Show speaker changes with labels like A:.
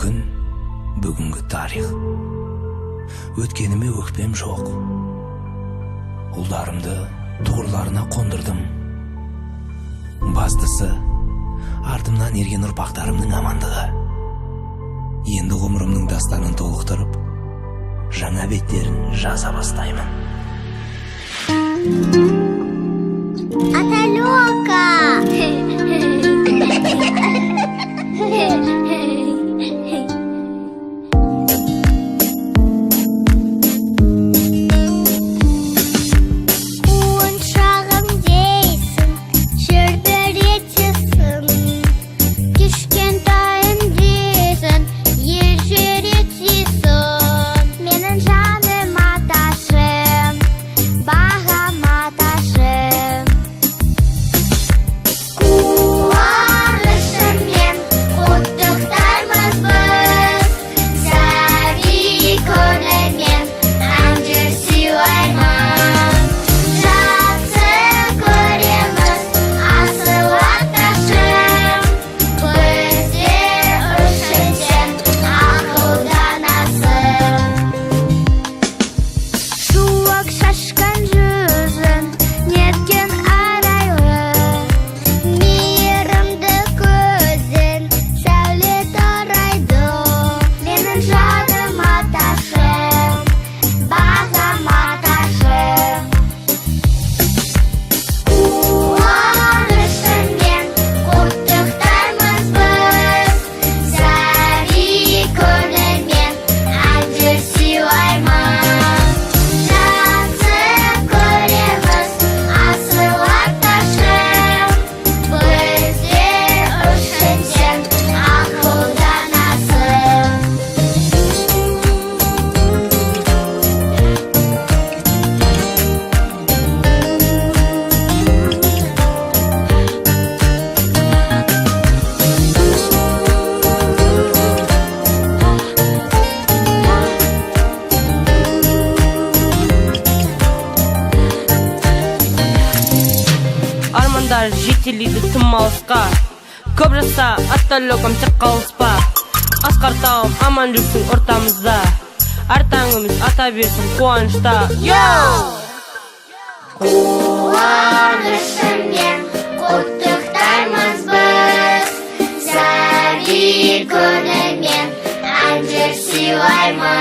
A: күн, бүгінгі тарих. Өткеніме өкпем жоқ. Ұлдарымды тұғырларына қондырдым. Бастысы, артымнан ерген ұрпақтарымның амандығы. Енді ғұмырымның дастанын толықтырып, жаңа беттерін жаза бастаймын.
B: Аталёка!
C: Жетелейді тым алысқа, көп жаса Аталёкам тек қалыспа. Асқар тауым аман жүрсін ортамызда, әр таңымыз ата берсін қуанышта.
B: Қуанышымен құттықтаймыз біз, сәби күнімен әнжыр сыйлаймыз.